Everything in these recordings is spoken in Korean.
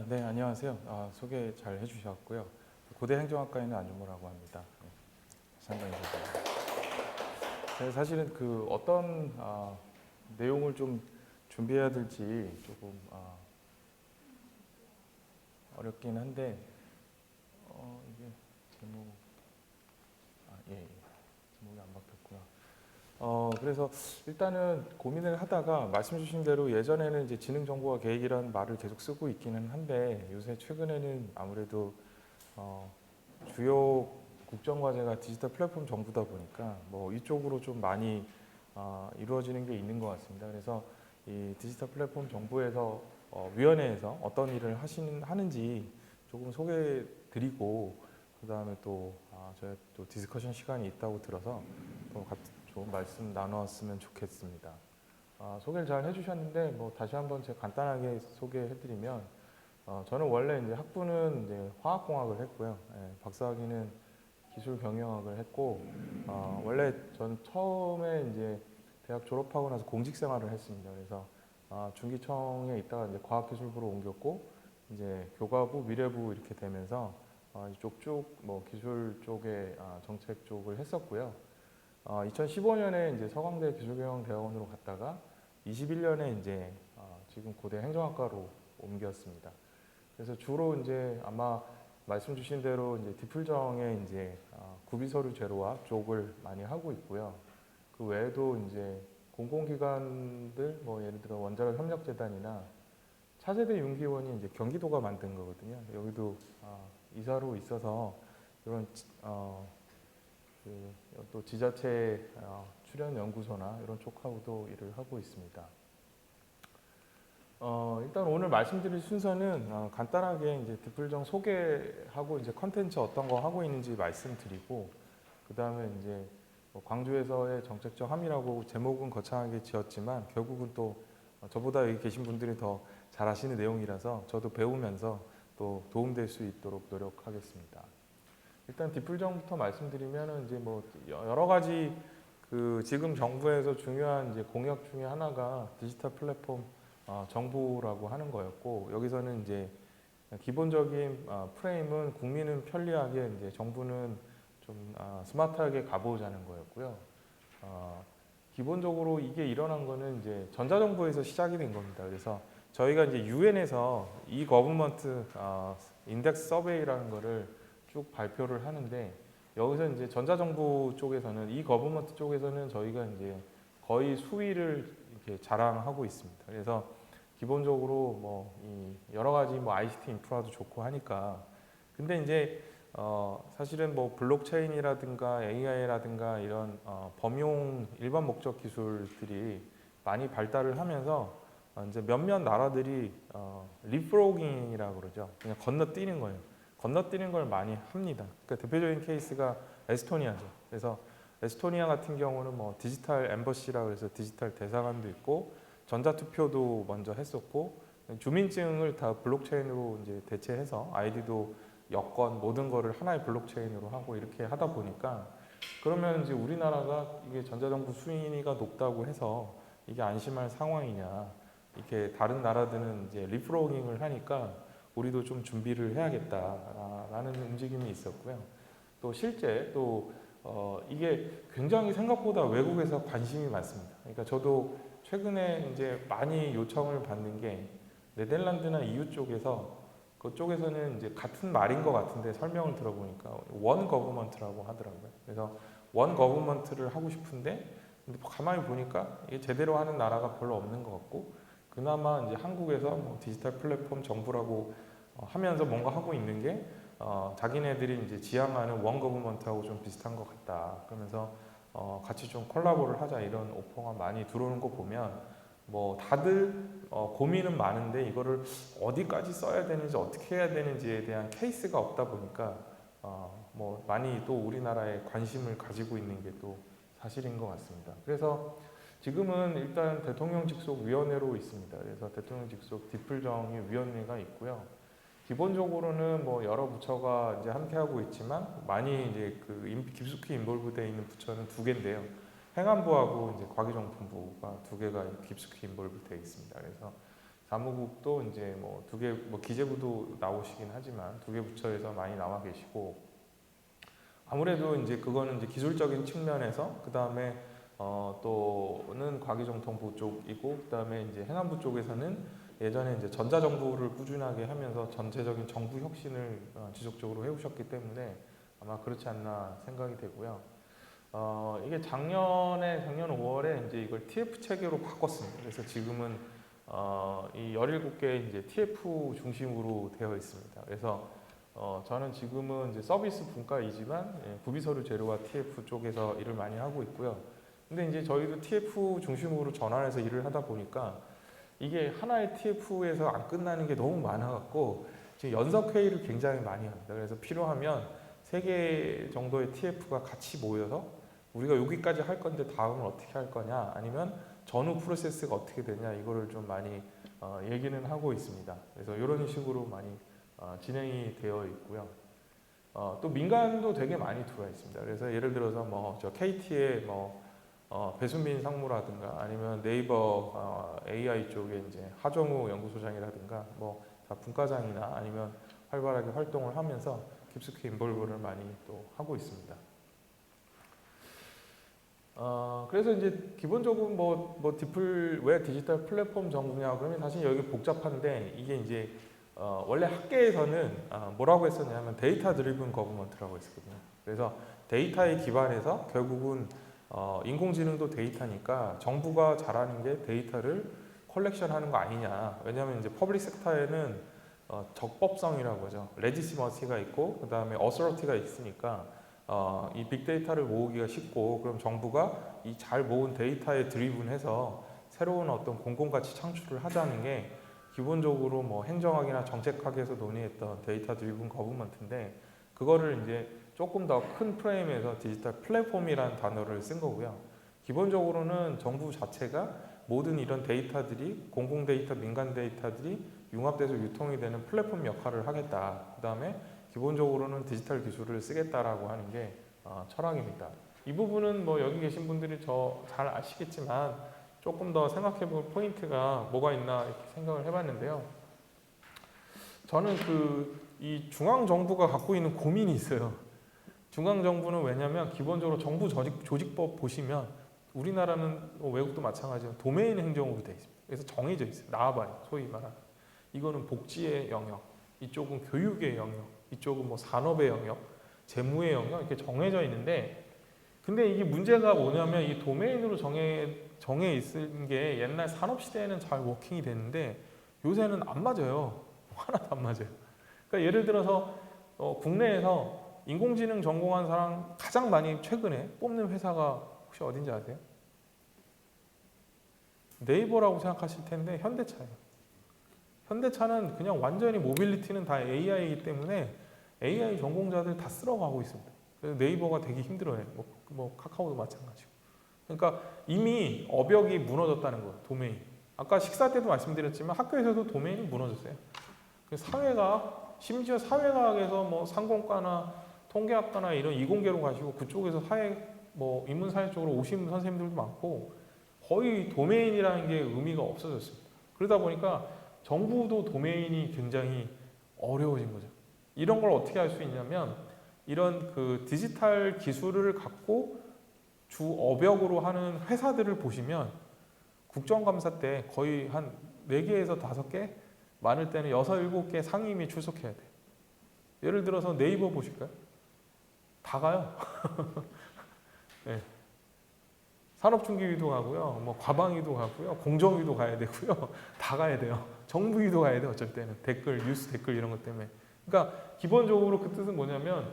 네, 안녕하세요. 소개 잘 해주셨고요. 고대 행정학과에 있는 안준모라고 합니다. 네, 상당히 좋습니다. 제가 사실은 그 어떤 내용을 좀 준비해야 될지 조금 어렵긴 한데 이게 제목 예, 제목이 안 바뀌었구나. 그래서 일단은 고민을 하다가 말씀 주신 대로 예전에는 이제 지능정보화 계획이라는 말을 계속 쓰고 있기는 한데 요새 최근에는 아무래도 어, 주요 국정과제가 디지털 플랫폼 정부다 보니까 뭐 이쪽으로 좀 많이 이루어지는 게 있는 것 같습니다. 그래서 이 디지털 플랫폼 정부에서 위원회에서 어떤 일을 하는지 조금 소개해 드리고 그 다음에 또 저희 또 디스커션 시간이 있다고 들어서 또 좋은 말씀 나눴으면 좋겠습니다. 소개를 잘 해주셨는데 뭐 다시 한번 제가 간단하게 소개해드리면 저는 원래 이제 학부는 이제 화학공학을 했고요. 박사학위는 기술경영학을 했고 원래 전 처음에 이제 대학 졸업하고 나서 공직 생활을 했습니다. 그래서 중기청에 있다가 이제 과학기술부로 옮겼고 이제 교과부, 미래부 이렇게 되면서 이쪽 쭉 뭐 기술 쪽에 정책 쪽을 했었고요. 2015년에 이제 서강대 기술경영대학원으로 갔다가 21년에 이제 지금 고대 행정학과로 옮겼습니다. 그래서 주로 이제 아마 말씀 주신 대로 이제 디플정의 이제 구비서류 제로화 쪽을 많이 하고 있고요. 그 외에도 이제 공공기관들 뭐 예를 들어 원자력 협력재단이나 차세대 윤기원이 이제 경기도가 만든 거거든요. 여기도 이사로 있어서 이런 또 지자체 출연 연구소나 이런 쪽하고도 일을 하고 있습니다. 일단 오늘 말씀드릴 순서는 간단하게 이제 디플정 소개하고 이제 컨텐츠 어떤 거 하고 있는지 말씀드리고 그 다음에 이제 뭐 광주에서의 정책적 함의라고 제목은 거창하게 지었지만 결국은 또 저보다 여기 계신 분들이 더 잘 아시는 내용이라서 저도 배우면서 또 도움될 수 있도록 노력하겠습니다. 일단 디플정부터 말씀드리면은 이제 뭐 여러 가지 그 지금 정부에서 중요한 이제 공약 중에 하나가 디지털 플랫폼 정부라고 하는 거였고 여기서는 이제 기본적인 프레임은 국민은 편리하게 이제 정부는 좀 스마트하게 가보자는 거였고요. 기본적으로 이게 일어난 거는 이제 전자정부에서 시작이 된 겁니다. 그래서 저희가 이제 유엔에서 이 거버먼트 인덱스 서베이라는 거를 쭉 발표를 하는데 여기서 이제 전자정부 쪽에서는 이 거버먼트 쪽에서는 저희가 이제 거의 수위를 이렇게 자랑하고 있습니다. 그래서 기본적으로 뭐 이 여러 가지 뭐 ICT 인프라도 좋고 하니까 근데 이제 사실은 뭐 블록체인이라든가 AI라든가 이런 범용 일반 목적 기술들이 많이 발달을 하면서 이제 몇몇 나라들이 리프로깅이라고 그러죠. 그냥 건너뛰는 거예요. 건너뛰는 걸 많이 합니다. 그러니까 대표적인 케이스가 에스토니아죠. 그래서 에스토니아 같은 경우는 뭐 디지털 엠버시라고 해서 디지털 대사관도 있고 전자투표도 먼저 했었고 주민증을 다 블록체인으로 이제 대체해서 아이디도 여권 모든 거를 하나의 블록체인으로 하고 이렇게 하다 보니까 그러면 이제 우리나라가 이게 전자정부 수위가 높다고 해서 이게 안심할 상황이냐 이렇게 다른 나라들은 이제 리프로깅을 하니까 우리도 좀 준비를 해야겠다라는 움직임이 있었고요. 또 실제 또 이게 굉장히 생각보다 외국에서 관심이 많습니다. 그러니까 저도 최근에 이제 많이 요청을 받는 게 네덜란드나 EU 쪽에서 그쪽에서는 이제 같은 말인 것 같은데 설명을 들어보니까 원 거버먼트라고 하더라고요. 그래서 원 거버먼트를 하고 싶은데 근데 가만히 보니까 이게 제대로 하는 나라가 별로 없는 것 같고 그나마 이제 한국에서 뭐 디지털 플랫폼 정부라고 하면서 뭔가 하고 있는 게 자기네들이 이제 지향하는 원 거버먼트하고 좀 비슷한 것 같다. 그러면서 같이 좀 콜라보를 하자 이런 오퍼가 많이 들어오는 거 보면 뭐 다들 고민은 많은데 이거를 어디까지 써야 되는지 어떻게 해야 되는지에 대한 케이스가 없다 보니까 뭐 많이 또 우리나라에 관심을 가지고 있는 게 또 사실인 것 같습니다. 그래서 지금은 일단 대통령 직속 위원회로 있습니다. 그래서 대통령 직속 디플정의 위원회가 있고요. 기본적으로는 뭐 여러 부처가 이제 함께 하고 있지만 많이 이제 그 깊숙이 인볼브되어 있는 부처는 두 개인데요. 행안부하고 이제 과기정통부가 두 개가 깊숙이 인볼브되어 있습니다. 그래서 사무국도 이제 뭐 2개, 뭐 기재부도 나오시긴 하지만 2개 부처에서 많이 나와 계시고, 아무래도 이제 그거는 이제 기술적인 측면에서, 그 다음에 또는 과기정통부 쪽이고, 그 다음에 이제 행안부 쪽에서는 예전에 이제 전자정부를 꾸준하게 하면서 전체적인 정부 혁신을 지속적으로 해오셨기 때문에 아마 그렇지 않나 생각이 되고요. 이게 작년 5월에 이제 이걸 TF 체계로 바꿨습니다. 그래서 지금은 이 17개 이제 TF 중심으로 되어 있습니다. 그래서 저는 지금은 이제 서비스 분과이지만 구비서류 재료와 TF 쪽에서 일을 많이 하고 있고요. 근데 이제 저희도 TF 중심으로 전환해서 일을 하다 보니까 이게 하나의 TF에서 안 끝나는 게 너무 많아갖고 지금 연석 회의를 굉장히 많이 합니다. 그래서 필요하면 3개 정도의 TF가 같이 모여서 우리가 여기까지 할 건데 다음은 어떻게 할 거냐, 아니면 전후 프로세스가 어떻게 되냐, 이거를 좀 많이 얘기는 하고 있습니다. 그래서 이런 식으로 많이 진행이 되어 있고요. 또 민간도 되게 많이 들어와 있습니다. 그래서 예를 들어서 뭐 저 KT의 뭐 배수민 상무라든가 아니면 네이버 AI 쪽에 이제 하정우 연구소장이라든가 뭐 다 분과장이나 아니면 활발하게 활동을 하면서 깊숙이 인볼브를 많이 또 하고 있습니다. 그래서 이제 기본적으로 왜 디지털 플랫폼 정부냐 그러면 사실 여기 복잡한데, 이게 이제 원래 학계에서는 뭐라고 했었냐면 데이터 드리븐 거버먼트라고 했었거든요. 그래서 데이터에 기반해서 결국은 인공지능도 데이터니까 정부가 잘하는 게 데이터를 컬렉션하는 거 아니냐. 왜냐하면 이제 퍼블릭 섹터에는 적법성이라고 하죠. 레지시머시가 있고 그 다음에 어서러티가 있으니까 이 빅데이터를 모으기가 쉽고, 그럼 정부가 이 잘 모은 데이터에 드리븐해서 새로운 어떤 공공가치 창출을 하자는 게 기본적으로 뭐 행정학이나 정책학에서 논의했던 데이터 드리븐 거버먼트인데, 그거를 이제 조금 더 큰 프레임에서 디지털 플랫폼이라는 단어를 쓴 거고요. 기본적으로는 정부 자체가 모든 이런 데이터들이, 공공 데이터, 민간 데이터들이 융합돼서 유통이 되는 플랫폼 역할을 하겠다. 그 다음에 기본적으로는 디지털 기술을 쓰겠다라고 하는 게 철학입니다. 이 부분은 뭐 여기 계신 분들이 잘 아시겠지만 조금 더 생각해 볼 포인트가 뭐가 있나 이렇게 생각을 해봤는데요. 저는 이 중앙정부가 갖고 있는 고민이 있어요. 중앙정부는 왜냐면 기본적으로 정부 조직법 보시면 우리나라는 외국도 마찬가지로 도메인 행정으로 되어 있습니다. 그래서 정해져 있어요. 나와봐요. 소위 말하는. 이거는 복지의 영역, 이쪽은 교육의 영역, 이쪽은 뭐 산업의 영역, 재무의 영역, 이렇게 정해져 있는데, 근데 이게 문제가 뭐냐면 이 도메인으로 정해 있는 게 옛날 산업시대에는 잘 워킹이 됐는데 요새는 안 맞아요. 하나도 안 맞아요. 그러니까 예를 들어서 국내에서 인공지능 전공한 사람 가장 많이 최근에 뽑는 회사가 혹시 어딘지 아세요? 네이버라고 생각하실 텐데 현대차예요. 현대차는 그냥 완전히 모빌리티는 다 AI이기 때문에 AI 전공자들 다 쓸어가고 있습니다. 그래서 네이버가 되게 힘들어요. 뭐 카카오도 마찬가지고. 그러니까 이미 업역이 무너졌다는 거예요. 도메인. 아까 식사 때도 말씀드렸지만 학교에서도 도메인이 무너졌어요. 사회가, 심지어 사회과학에서 뭐 상공과나 통계학과나 이런 이공계로 가시고 그쪽에서 뭐 인문사회 쪽으로 오시는 선생님들도 많고 거의 도메인이라는 게 의미가 없어졌습니다. 그러다 보니까 정부도 도메인이 굉장히 어려워진 거죠. 이런 걸 어떻게 할 수 있냐면 이런 디지털 기술을 갖고 주 업역으로 하는 회사들을 보시면 국정감사 때 거의 한 4개에서 5개, 많을 때는 6, 7개 상임위 출석해야 돼요. 예를 들어서 네이버 보실까요? 다 가요. 네. 산업중개위도 가고요, 뭐 과방위도 가고요, 공정위도 가야 되고요, 다 가야 돼요. 정부위도 가야 돼요. 어쩔 때는 뉴스 댓글 이런 것 때문에. 그러니까 기본적으로 그 뜻은 뭐냐면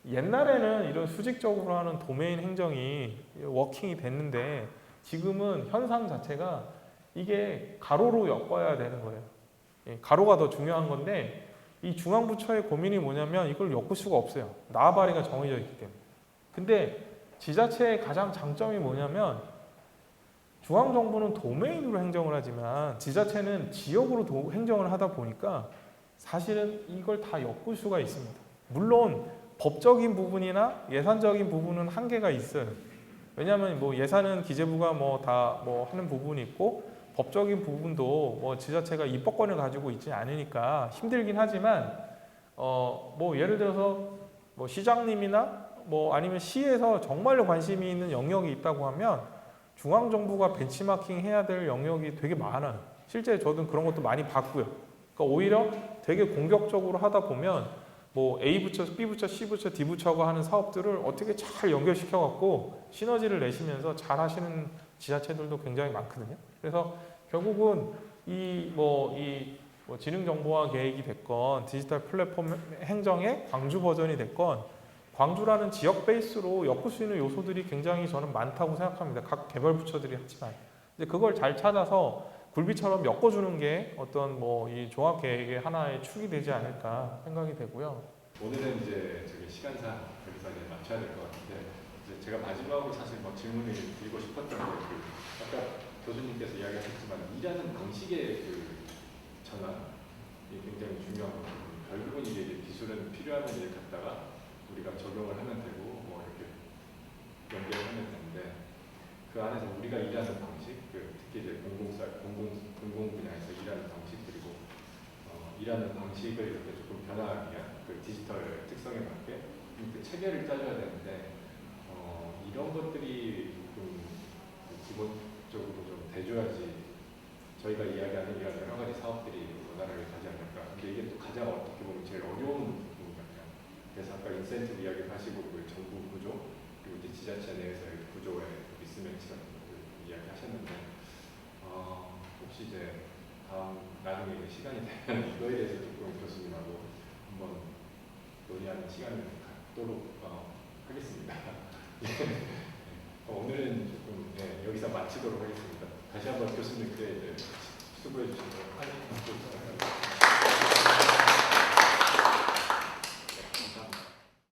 옛날에는 이런 수직적으로 하는 도메인 행정이 워킹이 됐는데 지금은 현상 자체가 이게 가로로 엮어야 되는 거예요. 가로가 더 중요한 건데 이 중앙부처의 고민이 뭐냐면 이걸 엮을 수가 없어요. 나와바리가 정해져 있기 때문에. 근데 지자체의 가장 장점이 뭐냐면 중앙정부는 도메인으로 행정을 하지만 지자체는 지역으로 행정을 하다 보니까 사실은 이걸 다 엮을 수가 있습니다. 물론 법적인 부분이나 예산적인 부분은 한계가 있어요. 왜냐하면 뭐 예산은 기재부가 뭐 다 뭐 하는 부분이 있고 법적인 부분도 뭐 지자체가 입법권을 가지고 있지 않으니까 힘들긴 하지만 뭐 예를 들어서 뭐 시장님이나 뭐 아니면 시에서 정말로 관심이 있는 영역이 있다고 하면 중앙 정부가 벤치마킹 해야 될 영역이 되게 많아요. 실제 저도 그런 것도 많이 봤고요. 그러니까 오히려 되게 공격적으로 하다 보면 뭐 A 부처, B 부처, C 부처, D 부처가 하는 사업들을 어떻게 잘 연결시켜 갖고 시너지를 내시면서 잘 하시는 지자체들도 굉장히 많거든요. 그래서 결국은 이 지능정보화 계획이 됐건 디지털 플랫폼 행정의 광주 버전이 됐건 광주라는 지역 베이스로 엮을 수 있는 요소들이 굉장히 저는 많다고 생각합니다. 각 개별 부처들이 하지만 이제 그걸 잘 찾아서 굴비처럼 엮어주는 게 어떤 뭐 이 종합 계획의 하나의 축이 되지 않을까 생각이 되고요. 오늘은 이제 저기 시간상 여기서 이제 맞춰야 될 것 같은데 이제 제가 마지막으로 사실 뭐 질문을 드리고 싶었던 게 아까 교수님께서 이야기하셨지만 일하는 방식의 그 전환이 굉장히 중요한 거거든요. 결국은 이게 기술은 필요하면 일 갖다가 우리가 적용을 하면 되고 뭐 이렇게 연결하면 되는데 그 안에서 우리가 일하는 방식, 특히 이제 공공 분야에서 일하는 방식 그리고 일하는 방식을 이렇게 조금 변화하기 위한 그 디지털 특성에 맞게 그 체계를 짜줘야 되는데 이런 것들이 좀 기본적으로 좀 돼줘야지 저희가 이야기하는 이런 여러 가지 사업들이 원활하게 가지 않을까. 근데 이게 또 가장 어떻게 보면 제일 어려운 부분 같아요. 그래서 아까 인센티브 이야기를 하시고 그 정부 구조 그리고 이제 지자체 내에서의 구조의 미스매치 같은 것들 이야기하셨는데 혹시 이제 나중에 이제 시간이 되면 이거에 대해서 조금 교수님하고 한번 논의하는 시간을 갖도록 하겠습니다. 오늘은 조금 여기서 마치도록 하겠습니다. 다시 한번 교수님께 이제 수고해 주신 거 감사합니다.